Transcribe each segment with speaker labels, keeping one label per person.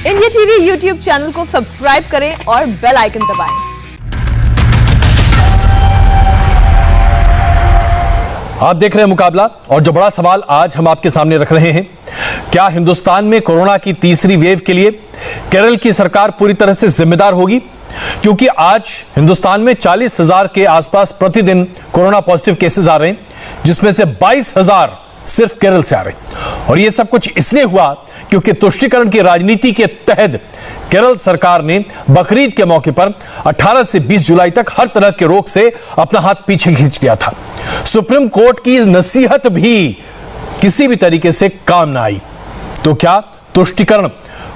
Speaker 1: India TV YouTube channel को subscribe करें और बेल आइकन दबाएं।
Speaker 2: आप देख रहे हैं मुकाबला, और जो बड़ा सवाल आज हम आपके सामने रख रहे हैं, क्या हिंदुस्तान में कोरोना की तीसरी वेव के लिए केरल की सरकार पूरी तरह से जिम्मेदार होगी? क्योंकि आज हिंदुस्तान में 40,000 के आसपास प्रतिदिन कोरोना पॉजिटिव केसेस आ रहे हैं, जिसमें से 22,000 सिर्फ केरल से आ रहे हैं। और यह सब कुछ इसलिए हुआ क्योंकि तुष्टीकरण की राजनीति के तहत केरल सरकार ने बकरीद के मौके पर 18 से 20 जुलाई तक हर तरह के रोक से अपना हाथ पीछे खींच लिया था। सुप्रीम कोर्ट की नसीहत भी किसी भी तरीके से काम ना आई। तो क्या तुष्टीकरण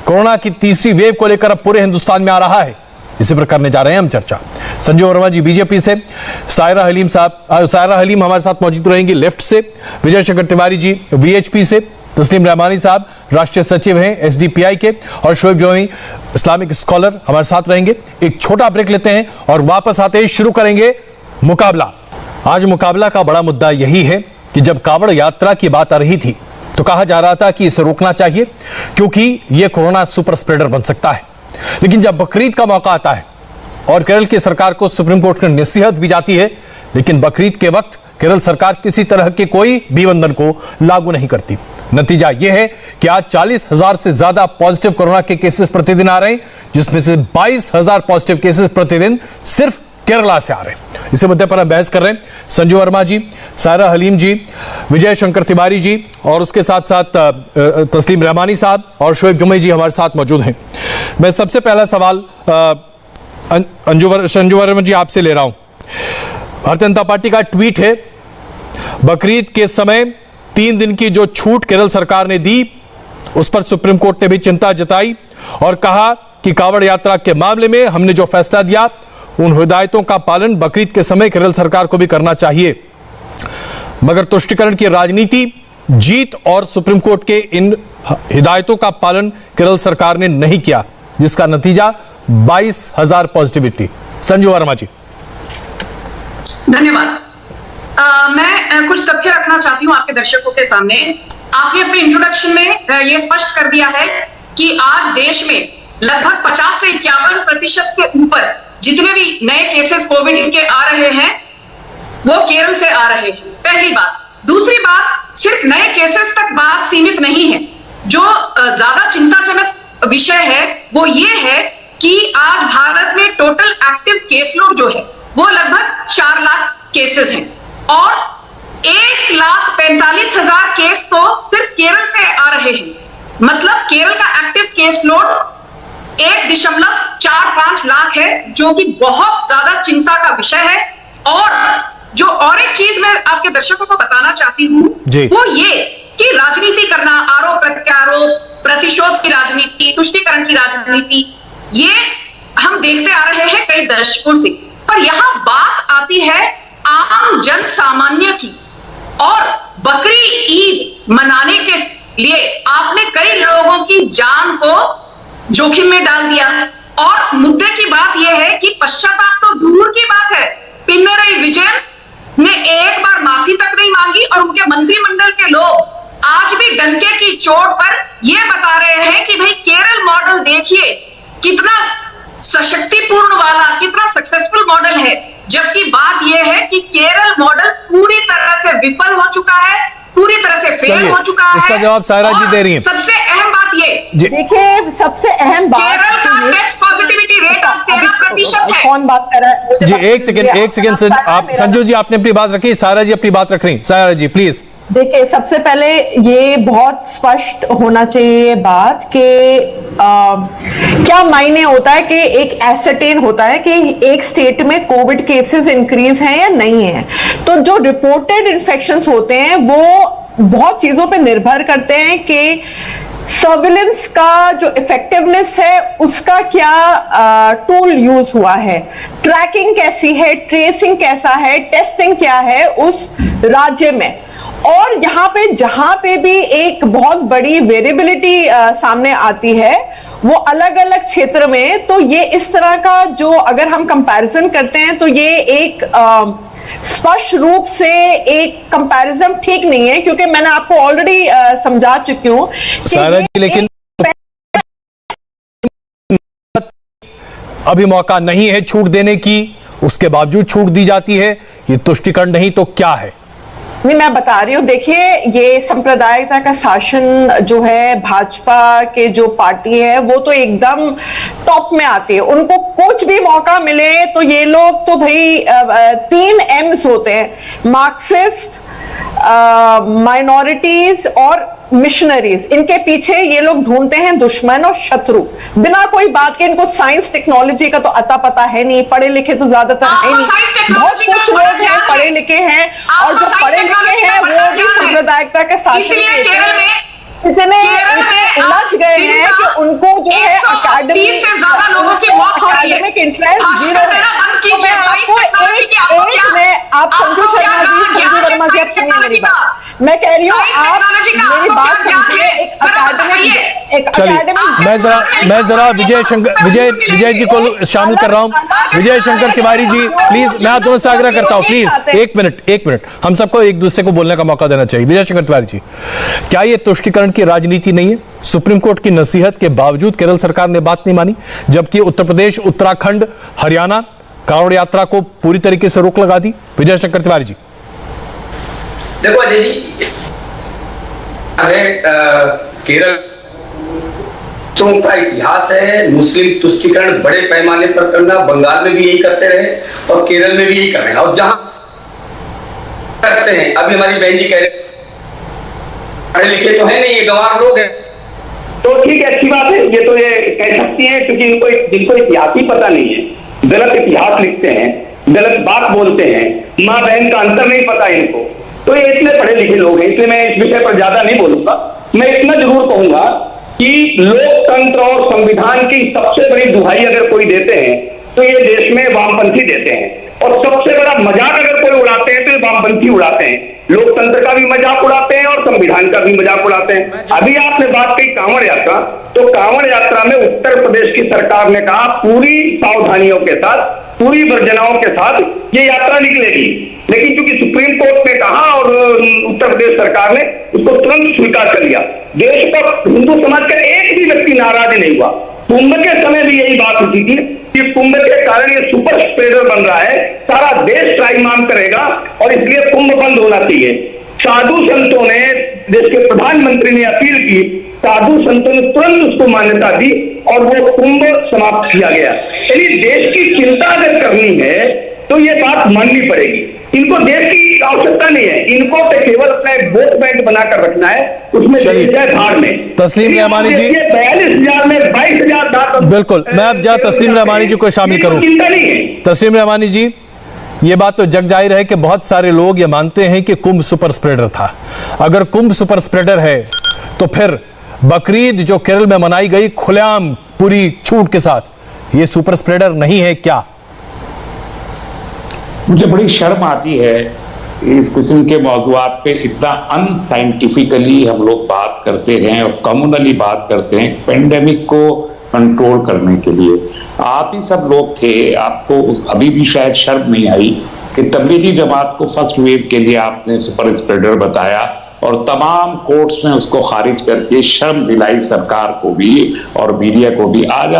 Speaker 2: कोरोना की तीसरी वेव को लेकर अब पूरे हिंदुस्तान में आ रहा है? इसी पर करने जा रहे हैं हम चर्चा। संजय वर्मा जी बीजेपी से, सायरा हलीम हमारे साथ मौजूद रहेंगी लेफ्ट से, विजय शंकर तिवारी जी वीएचपी से, तस्लीम रहमानी साहब राष्ट्रीय सचिव हैं एसडीपीआई के, और शोएब जोई इस्लामिक स्कॉलर हमारे साथ रहेंगे। एक छोटा ब्रेक लेते हैं और वापस आते ही शुरू करेंगे मुकाबला। आज मुकाबला का बड़ा मुद्दा यही है कि जब कावड़ यात्रा की बात आ रही थी तो कहा जा रहा था कि इसे रोकना चाहिए क्योंकि यह कोरोना सुपर स्प्रेडर बन सकता है। लेकिन जब बकरीद का मौका आता है और केरल की सरकार को सुप्रीम कोर्ट की नसीहत भी जाती है, लेकिन बकरीद के वक्त केरल सरकार किसी तरह के कोई निबंधन को लागू नहीं करती। नतीजा यह है कि आज 40,000 से ज्यादा पॉजिटिव कोरोना के केसेस प्रतिदिन आ रहे हैं, जिसमें से 22,000 पॉजिटिव केसेस प्रतिदिन सिर्फ केरला से आ रहे हैं। इसी मुद्दे पर हम बहस कर रहे हैं। संजय वर्मा जी, सायरा हलीम जी, विजय शंकर तिवारी जी, और उसके साथ साथ तस्लीम रहमानी साहब और शोएब जुमई जी हमारे साथ मौजूद हैं। मैं सबसे पहला सवाल संजय वर्मा जी आपसे ले रहा हूं। भारतीय जनता पार्टी का ट्वीट है, बकरीद के समय 3 दिन की जो छूट केरल सरकार ने दी उस पर सुप्रीम कोर्ट ने भी चिंता जताई और कहा कि कावड़ यात्रा के मामले में हमने जो फैसला दिया उन हिदायतों का पालन बकरीद के समय केरल सरकार को भी करना चाहिए। मगर तुष्टीकरण की राजनीति जीत और सुप्रीम कोर्ट के इन हिदायतों का पालन केरल सरकार ने नहीं किया, जिसका नतीजा 22,000 पॉजिटिविटी। संजय वर्मा जी।
Speaker 3: धन्यवाद। मैं कुछ तथ्य रखना चाहती हूं आपके दर्शकों के सामने। आपने अपने इंट्रोडक्शन में यह स्पष्ट कर दिया है कि आज देश में लगभग 50 से 51% से ऊपर जितने भी नए केसेस कोविड के आ रहे हैं वो केरल से आ रहे हैं। पहली बात। दूसरी बात, सिर्फ नए केसेस तक बात सीमित नहीं है। जो ज्यादा चिंताजनक विषय है वो ये है कि आज भारत में टोटल एक्टिव केस लोड जो है वो लगभग 4 लाख केसेस हैं और 1,45,000 केस तो सिर्फ केरल से आ रहे हैं। मतलब केरल का एक्टिव केस लोड 1.45 लाख है, जो कि बहुत ज्यादा चिंता का विषय है। और जो और एक चीज मैं आपके दर्शकों को बताना चाहती हूं वो ये कि राजनीति करना, आरोप प्रत्यारोप, प्रतिशोध की राजनीति, तुष्टीकरण की राजनीति, ये हम देखते आ रहे हैं कई दशकों से। पर यहां बात आती है आम जन सामान्य की, और बकरी ईद मनाने के लिए आपने कई लोगों की जान को जोखिम में डाल दिया। और मुद्दे की बात यह है कि पश्चाताप तो दूर की बात है, पिनरई विजयन ने एक बार माफी तक नहीं मांगी और उनके मंत्रिमंडल के लोग आज भी डंके की चोट पर यह बता रहे हैं कि भाई केरल मॉडल देखिए कितना सशक्तिपूर्ण वाला, कितना सक्सेसफुल मॉडल है। जबकि बात यह है कि केरल मॉडल पूरी तरह से विफल हो चुका है, पूरी तरह से फेल हो चुका है।
Speaker 2: इसका जवाब सायरा जी दे रही हैं।
Speaker 3: सबसे अहम बात ये
Speaker 4: देखिए, सबसे अहम बात
Speaker 3: केरल का टेस्ट पॉजिटिविटी रेट 13% है।
Speaker 4: कौन बात कर रहा है
Speaker 2: जी? एक सेकंड आप संजू जी आपने अपनी बात रखी, सायरा जी अपनी बात रख रही। सायरा जी प्लीज।
Speaker 4: देखिए, सबसे पहले ये बहुत स्पष्ट होना चाहिए बात कि क्या मायने होता है कि एक एसर्टेन होता है कि एक स्टेट में कोविड केसेस इंक्रीज हैं या नहीं है। तो जो रिपोर्टेड इन्फेक्शंस होते हैं वो बहुत चीजों पे निर्भर करते हैं कि सर्विलेंस का जो इफेक्टिवनेस है उसका क्या टूल यूज हुआ है, ट्रैकिंग कैसी है, ट्रेसिंग कैसा है, टेस्टिंग क्या है उस राज्य में। और यहाँ पे जहां पे भी एक बहुत बड़ी वेरिएबिलिटी सामने आती है वो अलग अलग क्षेत्र में, तो ये इस तरह का जो अगर हम कंपैरिजन करते हैं तो ये एक स्पष्ट रूप से एक कंपैरिजन ठीक नहीं है, क्योंकि मैंने आपको ऑलरेडी समझा चुकी हूँ कि
Speaker 2: लेकिन अभी मौका नहीं है छूट देने की, उसके बावजूद छूट दी जाती है, ये तुष्टिकरण नहीं तो क्या है?
Speaker 4: नहीं, मैं बता रही हूँ, देखिए ये सांप्रदायिकता का शासन जो है, भाजपा के जो पार्टी है वो तो एकदम टॉप में आती है। उनको कुछ भी मौका मिले तो ये लोग तो भाई 3 M's होते हैं, मार्क्सिस्ट, माइनॉरिटीज और मिशनरीज। इनके पीछे ये लोग ढूंढते हैं दुश्मन और शत्रु, बिना कोई बात के। इनको साइंस टेक्नोलॉजी का तो अता पता है नहीं, पढ़े लिखे तो ज्यादातर है नहीं, बहुत कुछ लोग हैं पढ़े लिखे हैं, और जो पढ़े लिखे हैं वो भी सांप्रदायिकता के शासन इतने उलझ गए हैं कि उनको जो है
Speaker 3: एकेडमिक से ज्यादा लोगों की मौत हो रही है,
Speaker 4: एकेडमिक इंटरेस्ट जीरो है। आप संजू शर्मा जी, संजू वर्मा जी, आप सुनिए मेरी बात, मैं कह रही हूँ आप मेरी बात समझिए। एक
Speaker 2: चलिए मैं जरा विजय जी को शामिल कर रहा हूं। विजय शंकर तिवारी जी प्लीज, मैं आप दोनों से आग्रह करता हूं प्लीज एक मिनट, हम सबको एक दूसरे को बोलने का मौका देना चाहिए। विजय शंकर तिवारी जी, क्या ये तुष्टिकरण की राजनीति नहीं है? सुप्रीम कोर्ट की नसीहत के बावजूद केरल सरकार ने बात नहीं मानी, जबकि उत्तर प्रदेश, उत्तराखंड, हरियाणा कांवड़ यात्रा को पूरी तरीके से रोक लगा दी। विजय शंकर तिवारी जी,
Speaker 5: देखो अजय जी, केरल का इतिहास है मुस्लिम तुष्टिकरण बड़े पैमाने पर करना। बंगाल में भी यही करते रहे और केरल में भी यही कर रहे हैं, और जहां करते हैं अभी हमारी बहन जी कह रहे पढ़े लिखे तो है नहीं, ये गंवार लोग हैं, तो ठीक है, अच्छी बात है, ये तो ये कह सकती हैं, क्योंकि जिनको इतिहास ही पता नहीं है, गलत इतिहास लिखते हैं, गलत बात बोलते हैं, माँ बहन का अंतर नहीं पता इनको, तो ये इतने पढ़े लिखे लोग हैं। इसलिए मैं इस विषय पर ज्यादा नहीं बोलूंगा। मैं इतना जरूर कहूंगा कि लोकतंत्र और संविधान की सबसे बड़ी दुहाई अगर कोई देते हैं तो ये देश में वामपंथी देते हैं, और सबसे बड़ा मजाक अगर कोई उड़ाते हैं तो ये वामपंथी उड़ाते हैं। लोकतंत्र का भी मजाक उड़ाते हैं और संविधान का भी मजाक उड़ाते हैं। अभी आपने बात कही कांवड़ यात्रा, तो कांवड़ यात्रा में उत्तर प्रदेश की सरकार ने कहा पूरी सावधानियों के साथ, पूरी वर्जनाओं के साथ ये यात्रा निकलेगी, लेकिन क्योंकि सुप्रीम कोर्ट ने कहा और उत्तर प्रदेश सरकार ने उसको तुरंत स्वीकार कर लिया। देश का हिंदू समाज का एक भी व्यक्ति नाराज नहीं हुआ। कुंभ के समय भी यही बात होती थी कि कुंभ के कारण ये सुपर स्प्रेडर बन रहा है, सारा देश ट्राइमाम करेगा और इसलिए कुंभ बंद होना चाहिए। साधु संतों ने, देश के प्रधानमंत्री ने अपील की, साधु संतों ने तुरंत उसको मान्यता दी और वो कुंभ समाप्त किया गया। यानी देश की चिंता अगर करनी है तो ये बात माननी पड़ेगी। इनको देश की आवश्यकता नहीं है, इनको तो केवल अपना एक वोट बैंक बनाकर रखना है, उसमें धार में।
Speaker 2: तस्लीम रहमानी जी,
Speaker 5: 42,000 में 22,000।
Speaker 2: बिल्कुल, मैं अब जरा तस्लीम रहमानी जी को शामिल करूं। तस्लीम रहमानी जी, ये बात तो जग जाहिर है कि बहुत सारे लोग ये मानते हैं कि कुंभ सुपर स्प्रेडर था। अगर कुंभ सुपर स्प्रेडर है तो फिर बकरीद जो केरल में मनाई गई खुलेआम पूरी छूट के साथ, ये सुपर स्प्रेडर नहीं है क्या?
Speaker 6: मुझे बड़ी शर्म आती है इस किस्म के मौज़ूआत पे इतना अनसाइंटिफिकली हम लोग बात करते हैं और कम्युनली बात करते हैं पेंडेमिक को कंट्रोल करने के लिए। आप ही सब लोग थे, आपको अभी भी शायद शर्म नहीं आई कि तबलीगी जमात को फर्स्ट वेव के लिए आपने सुपर स्प्रेडर बताया और तमाम कोर्ट्स ने उसको खारिज करके शर्म दिलाई सरकार को भी और मीडिया को भी। आज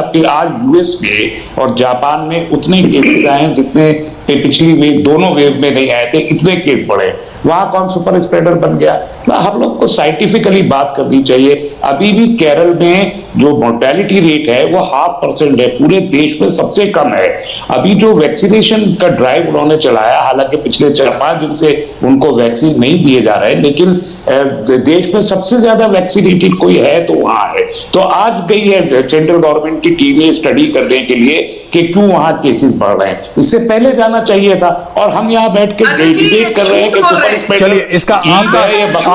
Speaker 6: यूएस में और जापान में उतने केसेस आए हैं जितने पिछली वेव, दोनों वेव में नहीं आए थे, इतने केस बढ़े। वहां कौन सुपर स्प्रेडर बन गया? हम लोग को साइंटिफिकली बात करनी चाहिए। अभी भी केरल में जो मोर्टेलिटी रेट है वो 0.5% है, पूरे देश में सबसे कम है। अभी जो वैक्सीनेशन का ड्राइव उन्होंने चलाया, हालांकि पिछले 4-5 दिन से उनको वैक्सीन नहीं दिए जा रहे, लेकिन देश में सबसे ज्यादा वैक्सीनेटेड कोई है तो वहां है। तो आज गई है सेंट्रल गवर्नमेंट की टीमें स्टडी करने के लिए कि क्यों वहां केसेस बढ़ रहे हैं। इससे पहले जाना चाहिए था, और हम यहाँ बैठ के डिबेट कर रहे हैं कि सुपर स्प्रेडर।
Speaker 2: चलिए, इसका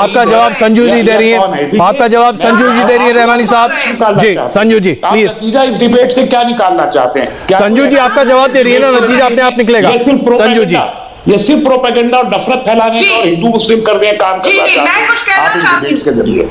Speaker 2: आपका जवाब संजू जी दे रही है, आपका जवाब संजू जी दे रही है रहमानी साहब जी। संजू जी प्लीज,
Speaker 6: नतीजा इस डिबेट से क्या निकालना चाहते हैं?
Speaker 2: संजू जी आपका जवाब दे रही है ना, नतीजा अपने आप निकलेगा। संजू जी,
Speaker 6: ये सिर्फ प्रोपेगेंडा और नफरत फैलाने और हिंदू मुस्लिम करने का काम करना चाहते हैं आप इस डिबेट्स के जरिए।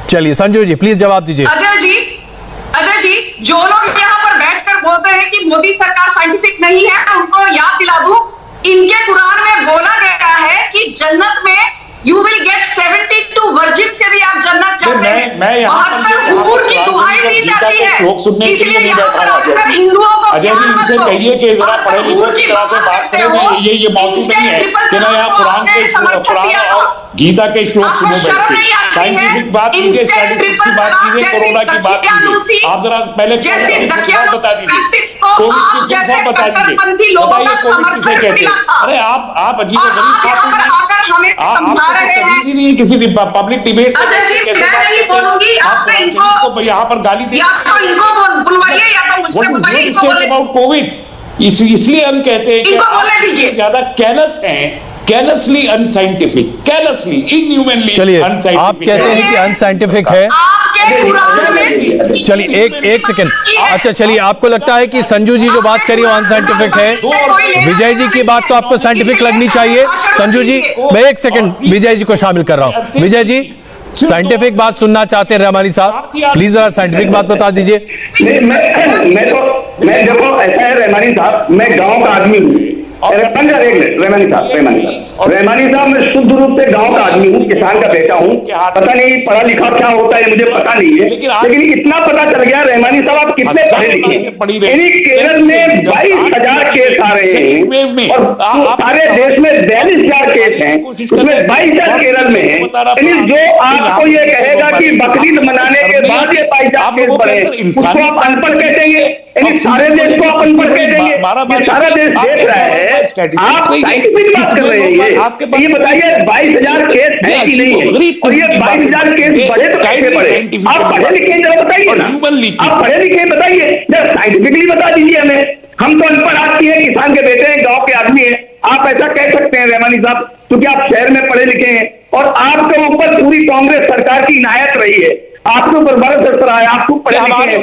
Speaker 2: चलिए संजू जी प्लीज जवाब दीजिए।
Speaker 3: अजय जी, जो लोग यहाँ पर बैठकर बोलते हैं कि मोदी सरकार साइंटिफिक नहीं है, उनको याद दिला दूं, इनके कुरान में बोला गया है कि जन्नत में यू विल गेट 72 वर्जिन, यदि आप जन्नत चाहते हैं। 72 हूर की दुहाई दी जाती है।
Speaker 6: श्लोक सुनने के लिए नहीं बैठा हूं अजय जी। इनसे कहिए कि जरा पढ़े लिखे की तरह से बात करें। ये मौजूद नहीं है कि मैं यहाँ पुराण और गीता के श्लोक सुनो बैठ के। साइंटिफिक बात कीजिए, स्टैटिस्टिक्स की बात कीजिए, कोरोना की बात कीजिए। आप जरा पहले कोविड की बता दीजिए, कोविड की फुल बता दीजिए, बताइए कोविड किसे कहते हैं। अरे आप अजीब नहीं किसी भी पब्लिक डिबेट यहाँ पर गाली दी अबाउट कोविड। इसलिए हम कहते हैं कि ज्यादा केयरलेस हैं, केयरलेसली अनसाइंटिफिक, केयरलेसली इनह्यूमनली।
Speaker 2: चलिए आप कहते हैं कि अनसाइंटिफिक है। चलिए एक सेकंड। अच्छा चलिए, आपको लगता है कि संजू जी जो बात करी वो अनसाइंटिफिक है। विजय जी की बात तो आपको साइंटिफिक लगनी चाहिए। संजू जी, मैं एक सेकंड विजय जी को शामिल कर रहा हूं। विजय जी साइंटिफिक बात सुनना चाहते हैं रहमानी साहब, प्लीज जरा साइंटिफिक बात बता दीजिए।
Speaker 7: मैं देखो ऐसा है रहमानी साहब, मैं गांव का आदमी हूँ। रहमानी साहब मैं शुद्ध रूप से गांव का आदमी हूँ, किसान का बेटा हूँ। पता नहीं पढ़ा लिखा क्या होता है मुझे पता नहीं है, लेकिन इतना पता चल गया रहमानी साहब आप कितने पढ़े लिखे। यानी केरल में 22,000 केस आ रहे हैं और सारे देश में 42,000 केस हैं, उसमें 22,000 केरल में है। यानी जो आपको ये कहेगा कि बकरीद मनाने के बाद ये 22,000 केस बढ़े, उसको आप अनपढ़ कह देंगे। यानी सारे देश को आप अनपढ़ कह देंगे। ये सारा देश देख रहा है, आप साइंटिफिक बात कर रहे हैं। ये बताइए 22,000 केस है कि नहीं है, और ये 22,000 केस बढ़े तो कैसे बढ़े? आप पढ़े लिखे जरा बताइए ना, आप पढ़े लिखे बताइए, जरा साइंटिफिकली बता दीजिए हमें। हम तो अनपढ़ आदमी है, किसान के बेटे हैं, गांव के आदमी हैं। आप ऐसा कह सकते हैं रहमानी साहब क्योंकि आप शहर में पढ़े लिखे हैं और आपके ऊपर पूरी कांग्रेस सरकार की इनायत रही है, आपके ऊपर बड़ा असर आया, आपको पढ़े लिखे हैं।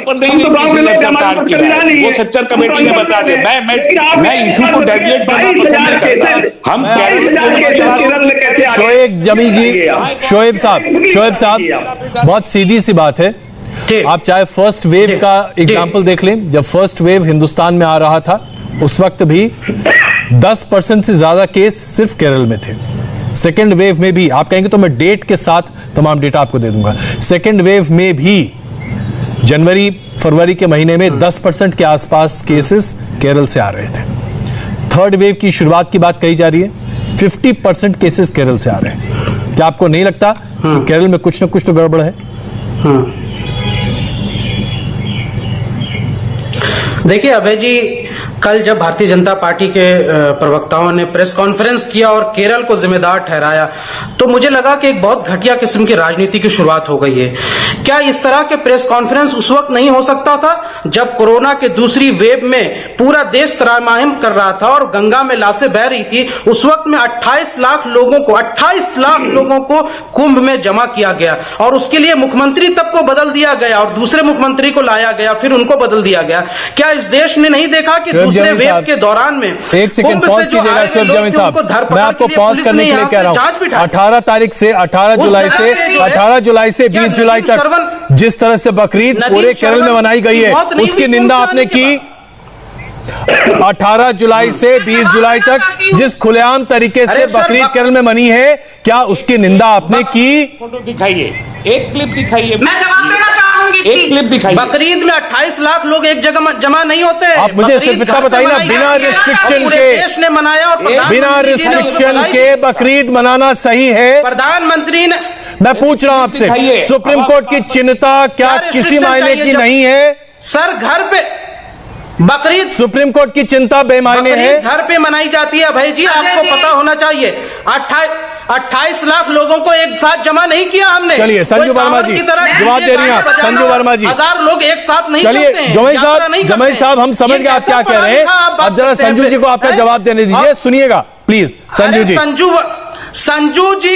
Speaker 6: वो सच्चर कमेटी ने बता दे। मैं इशू को डेविएट करना पसंद नहीं करता। हम
Speaker 2: शोएब जमी जी, शोएब साहब बहुत सीधी सी बात है। आप चाहे फर्स्ट वेव का एग्जाम्पल देख लें, जब फर्स्ट वेव हिंदुस्तान में आ रहा था उस वक्त भी 10% से ज्यादा केस सिर्फ केरल में थे। सेकेंड वेव में भी, आप कहेंगे तो मैं डेट के साथ तमाम डेटा आपको दे दूंगा, सेकेंड वेव में भी जनवरी फरवरी के महीने में 10% के आसपास केसेस केरल से आ रहे थे। थर्ड वेव की शुरुआत की बात कही जा रही है, 50% केसेस केरल से आ रहे हैं। क्या आपको नहीं लगता कि केरल में कुछ ना कुछ तो गड़बड़ है?
Speaker 8: देखिए अभय जी, कल जब भारतीय जनता पार्टी के प्रवक्ताओं ने प्रेस कॉन्फ्रेंस किया और केरल को जिम्मेदार ठहराया तो मुझे लगा कि एक बहुत घटिया किस्म की राजनीति की शुरुआत हो गई है। क्या इस तरह के प्रेस कॉन्फ्रेंस उस वक्त नहीं हो सकता था जब कोरोना के दूसरी वेव में पूरा देश त्राहिमाम कर रहा था और गंगा में लाशें बह रही थी? उस वक्त में 28 लाख लोगों को कुंभ में जमा किया गया और उसके लिए मुख्यमंत्री तब को बदल दिया गया और दूसरे मुख्यमंत्री को लाया गया, फिर उनको बदल दिया गया। क्या इस देश ने नहीं देखा कि दूसरे वेव के दौरान में
Speaker 2: एक सेकंड पॉज कीजिएगा शोएब जमी साहब, मैं आपको पॉज करने के लिए कह रहा हूं। 18 जुलाई से 20 जुलाई तक जिस तरह से बकरीद पूरे केरल में मनाई गई है उसकी निंदा आपने की। 18 जुलाई से 20 जुलाई तक जिस खुलेआम तरीके से बकरीद केरल में मनी है, क्या उसकी निंदा आपने की?
Speaker 6: फोटो दिखाइए, एक क्लिप दिखाइए।
Speaker 3: मैं जवाब देना चाहूंगी।
Speaker 6: एक क्लिप दिखाइए।
Speaker 8: बकरीद में 28 लाख लोग एक जगह जमा नहीं होते।
Speaker 2: आप मुझे सिर्फ इतना बताइए ना, बिना रिस्ट्रिक्शन के
Speaker 8: देश ने मनाया और
Speaker 2: बिना रिस्ट्रिक्शन के बकरीद मनाना सही है?
Speaker 8: प्रधानमंत्री ने,
Speaker 2: मैं पूछ रहा हूं आपसे, सुप्रीम कोर्ट की चिंता क्या किसी मायने की नहीं है?
Speaker 8: सर घर पे बकरीद,
Speaker 2: सुप्रीम कोर्ट की चिंता बेमायने है?
Speaker 8: घर पे मनाई जाती है भाई जी, आपको पता होना चाहिए। 28 लाख लोगों को एक साथ जमा नहीं किया हमने।
Speaker 2: चलिए संजू वर्मा जी जवाब दे रही हैं आप। संजू वर्मा जी,
Speaker 8: 1000 लोग एक साथ नहीं।
Speaker 2: चलिए जमई साहब हम समझ गए आप क्या कह रहे हैं। अब जरा संजू जी को आपका जवाब देने दीजिए, सुनिएगा प्लीज। संजू जी,
Speaker 8: संजू जी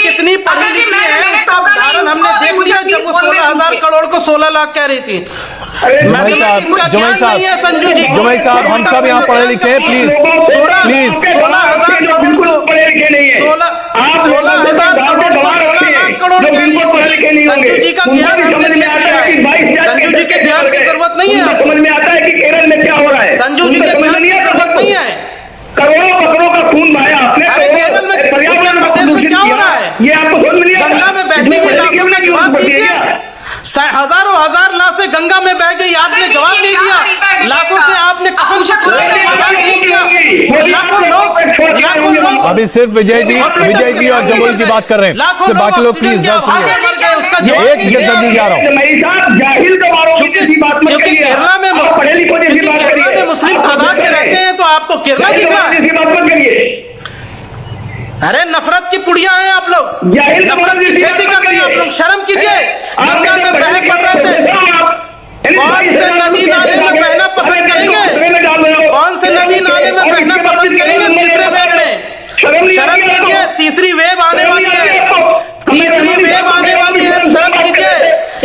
Speaker 8: कितनी पढ़ी लिखी है उदाहरण हमने देख लिया जब वो 16,000 करोड़ को 16 लाख कह रही थी।
Speaker 2: जमई साहब हम सब यहाँ पढ़े लिखे हैं, प्लीज
Speaker 8: 16,000 करोड़ संजू जी का ध्यान संजू जी के ध्यान की जरूरत नहीं है।
Speaker 7: समझ में आता है कि केरल में क्या हो रहा है।
Speaker 8: संजू जी के ध्यान की जरूरत नहीं है।
Speaker 7: करोड़ों बकरों का खून बहाया आपने,
Speaker 8: केरल में पर्यावरण से क्या हो रहा है?
Speaker 7: ये आपको समझ नहीं आता।
Speaker 8: गंगा में बैठने की लाशों की बात कीजिए, हजारों हजार लाशें गंगा गई, आपने जवाब नहीं दिया। लाखों से आपने कफन जवाब नहीं दिया। लाखों लोग
Speaker 2: अभी सिर्फ विजय जी और जमुई जी बात कर रहे हैं, सिर्फ बाकी लोग प्लीज
Speaker 8: एक
Speaker 2: सेकंड संजू जी आ रहा हूँ।
Speaker 8: क्योंकि केरला में मुस्लिम तादाद में रहते हैं, तो आपको केरला दिख रहा है। अरे नफरत की पुड़िया हैं आप लोग, नफरत की खेती कर रहे हैं आप लोग। शर्म कीजिए, गंगा में बह पड़ रहे थे। कौन से नदी नाले में बहना पसंद करेंगे? कौन से नदी नाले में बहना पसंद करेंगे तीसरे वेव में? शर्म कीजिए, तीसरी वेव आने वाली है, तीसरी वेव आने वाली है, शर्म कीजिए।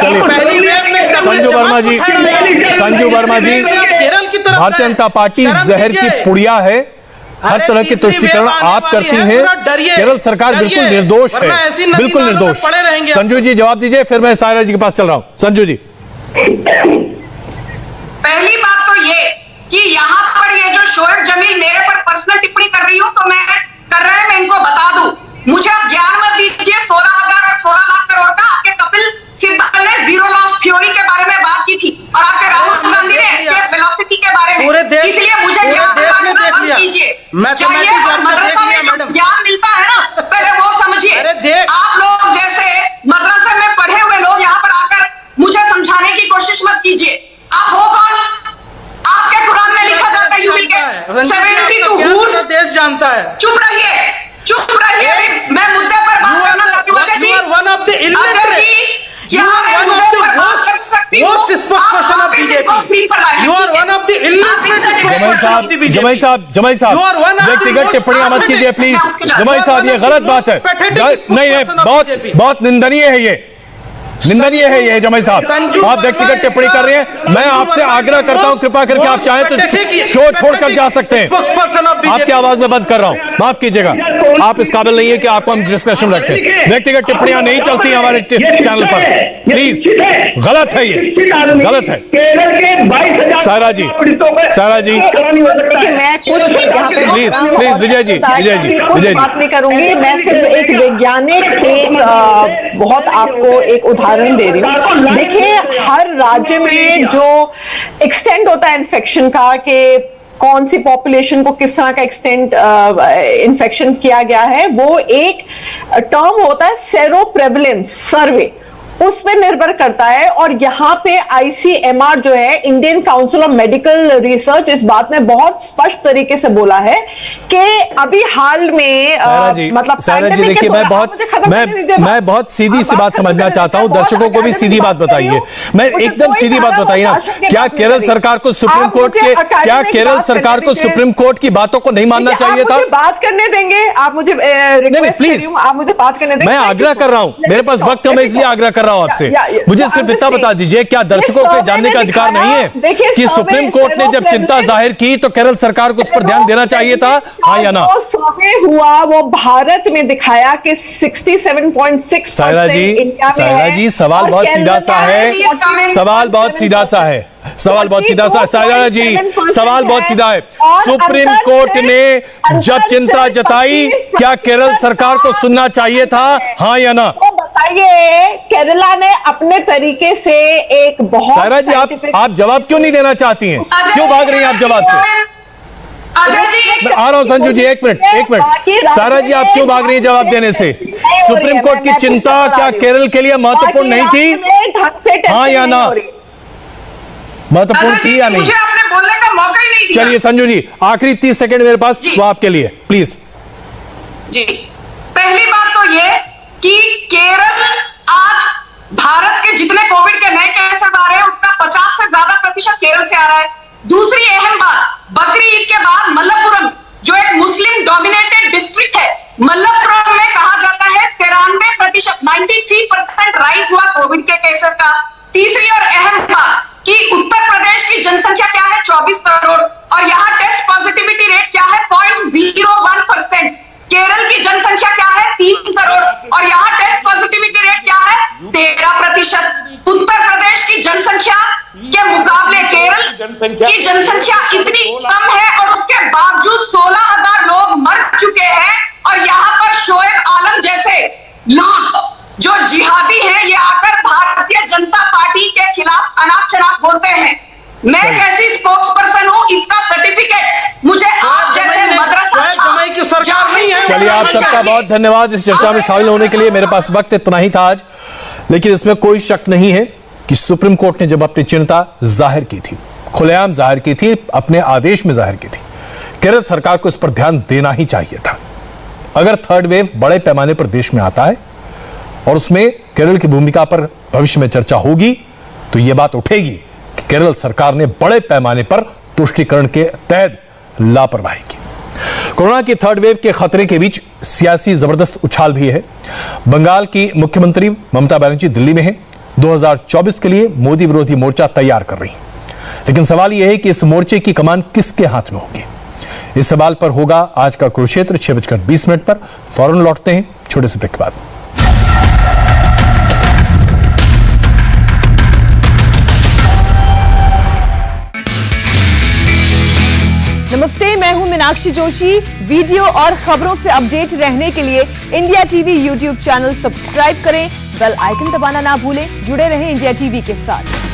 Speaker 8: पहली वेव में
Speaker 2: संजू वर्मा जी,
Speaker 8: केरल की तरफ
Speaker 2: भारतीय जनता पार्टी जहर की पुड़िया है, हर तरह के तुष्टीकरण आप करती हैं। केरल सरकार बिल्कुल निर्दोष है, बिल्कुल निर्दोष। संजू जी जवाब दीजिए, फिर मैं सायरा जी के पास चल रहा हूं। संजू जी,
Speaker 3: पहली बात तो ये कि यहाँ पर ये जो शोएब जमील मेरे पर पर्सनल टिप्पणी कर रही हूँ, तो मैं कर रहे हैं, मैं इनको बता दूं, मुझे आप ज्ञान मत दीजिए। 16,000 और 16 लाख करोड़ का आपके कपिल सिब्बल ने जीरो लॉस थ्योरी के बारे में बात की थी, और आपके राहुल गांधी ने एस्केप वेलोसिटी के बारे में। इसलिए मुझे कीजिए, चाहिए मदरसा में ज्ञान मिलता है ना, पहले वो समझिए। आप लोग जैसे मदरसे में पढ़े हुए लोग यहाँ पर आकर मुझे समझाने की कोशिश मत कीजिए। आप हो कौन? आपके कुरान में लिखा जाता है, यू विल गेट 72 हूर्स।
Speaker 8: देश जानता है।
Speaker 3: चुप रहिए, चुप रहिए, मैं मुद्दे पर बात करना चाहती हूँ। अजय जी, क्या मैं मुद्दे पर बात कर सकती हूँ?
Speaker 2: जमाई साहब व्यक्तिगत टिप्पणियां मत कीजिए प्लीज। जमाई साहब, ये गलत बात है, नहीं है, बहुत निंदनीय है, ये निंदनीय है ये जमाई साहब, आप व्यक्तिगत टिप्पणी कर रहे हैं। मैं आपसे आग्रह करता हूं, कृपा करके आप चाहें तो शो छोड़कर जा सकते हैं। आपकी आवाज में बंद कर रहा हूं, माफ कीजिएगा, आप इस काबिल नहीं है कि आपको हम डिस्कशन रखें। व्यक्तिगत टिप्पणियां नहीं चलती हमारे चैनल पर, प्लीज। गलत है, ये गलत है। सायरा जी, प्लीज प्लीज, विजय जी
Speaker 4: बात नहीं करूंगी। मैं सिर्फ एक वैज्ञानिक, एक बहुत आपको एक उदाहरण दे रही हूँ। देखिए, हर राज्य में जो एक्सटेंट होता है इन्फेक्शन का, कि कौन सी पॉपुलेशन को किस तरह का एक्सटेंट इन्फेक्शन किया गया है, वो एक टर्म होता है सेरो प्रेवलेंस सर्वे, उस पर निर्भर करता है। और यहाँ पे ICMR जो है, Indian council of medical research, इस बात में बहुत स्पष्ट तरीके से बोला है कि अभी हाल में मतलब
Speaker 2: सायरा जी देखिए, मैं बहुत सीधी सी बात समझना चाहता हूँ, दर्शकों को भी सीधी बात बताइए। मैं एकदम सीधी बात बताइए ना, क्या केरल सरकार को सुप्रीम कोर्ट की बातों को नहीं मानना चाहिए था?
Speaker 4: बात करने देंगे आप मुझे,
Speaker 2: प्लीज
Speaker 4: आप मुझे बात करने देंगे।
Speaker 2: मैं आग्रह कर रहा हूँ, मेरे पास वक्त कम है, इसलिए आग्रह कर रहा हूं आपसे। मुझे सिर्फ इतना बता दीजिए, क्या दर्शकों के जानने का अधिकार नहीं है कि सुप्रीम कोर्ट ने जब चिंता जाहिर की तो केरल सरकार को उस पर ध्यान देना चाहिए था, हाँ या ना?
Speaker 4: सर्वे हुआ, वो भारत में दिखाया कि 67.6।
Speaker 2: सायरा जी, सवाल बहुत सीधा सा है, सवाल बहुत सीधा सा है, सायरा जी, सवाल बहुत सीधा है। सुप्रीम कोर्ट ने जब चिंता जताई, क्या केरल सरकार को सुनना चाहिए था, हाँ या ना?
Speaker 4: बताइए, केरला ने अपने तरीके से एक बहुत।
Speaker 2: सायरा जी, आप जवाब क्यों नहीं देना चाहती हैं? क्यों भाग रही हैं आप जवाब से? आ रहा हूं संजू जी, एक मिनट। सायरा जी, आप क्यों भाग रही हैं जवाब देने से? सुप्रीम कोर्ट की चिंता क्या केरल के लिए महत्वपूर्ण नहीं थी, हाँ या ना? महत्वपूर्ण थी या नहीं?
Speaker 3: मुझे आपने बोलने का मौका ही नहीं दिया।
Speaker 2: चलिए संजू जी, आखिरी 30 सेकंड मेरे पास, वो आपके लिए, प्लीज।
Speaker 3: जी, पहली बात तो ये कि केरल आज भारत के जितने कोविड के नए केसेस आ रहे हैं, उसका 50 से ज्यादा प्रतिशत केरल से आ रहा है। दूसरी अहम बात, बकरी ईद के बाद मल्लपुरम, जो एक मुस्लिम डोमिनेटेड डिस्ट्रिक्ट है, मल्लपुरम में कहा जाता है 93%, 93% राइज हुआ कोविड के केसेस का। तीसरी और अहम बात कि उत्तर प्रदेश की जनसंख्या क्या है, 24 करोड़, और यहाँ टेस्ट पॉजिटिविटी रेट क्या है, 0.01%। केरल की जनसंख्या क्या है, 3 करोड़, और यहाँ टेस्ट पॉजिटिविटी रेट क्या है, 13%। उत्तर प्रदेश की जनसंख्या के मुकाबले केरल की जनसंख्या इतनी कम है, और उसके बावजूद 16,000 लोग मर चुके हैं। और यहाँ पर शोएब आलम जैसे लोग जो जिहादी हैं ये आकर भारतीय जनता पार्टी के खिलाफ अनाप शनाप बोलते हैं। मैं कैसी स्पोक्स पर्सन हूं, इसका सर्टिफिकेट मुझे आप जैसे मदरसा
Speaker 8: की सरकार नहीं है।
Speaker 2: चलिए, आप सबका बहुत धन्यवाद इस चर्चा में शामिल होने के लिए। मेरे पास वक्त इतना ही था आज, लेकिन इसमें कोई शक नहीं है कि सुप्रीम कोर्ट ने जब अपनी चिंता जाहिर की थी, खुलेआम जाहिर की थी, अपने आदेश में जाहिर की थी, केरल सरकार को इस पर ध्यान देना ही चाहिए था। अगर थर्ड वेव बड़े पैमाने पर देश में आता है और उसमें केरल की भूमिका पर भविष्य में चर्चा होगी, तो यह बात उठेगी कि केरल सरकार ने बड़े पैमाने पर तुष्टीकरण के तहत लापरवाही की। कोरोना की थर्ड वेव के खतरे के बीच सियासी जबरदस्त उछाल भी है। बंगाल की मुख्यमंत्री ममता बनर्जी दिल्ली में है, 2024 के लिए मोदी विरोधी मोर्चा तैयार कर रही है। लेकिन सवाल यह है कि इस मोर्चे की कमान किसके हाथ में होगी? इस सवाल पर होगा आज का कुरुक्षेत्र 6:20 पर। फौरन लौटते हैं छोटे से ब्रेक के बाद।
Speaker 1: नमस्ते, मैं हूं मीनाक्षी जोशी। वीडियो और खबरों से अपडेट रहने के लिए India TV YouTube channel subscribe करें, बेल आइकन दबाना ना भूलें। जुड़े रहें इंडिया टीवी के साथ।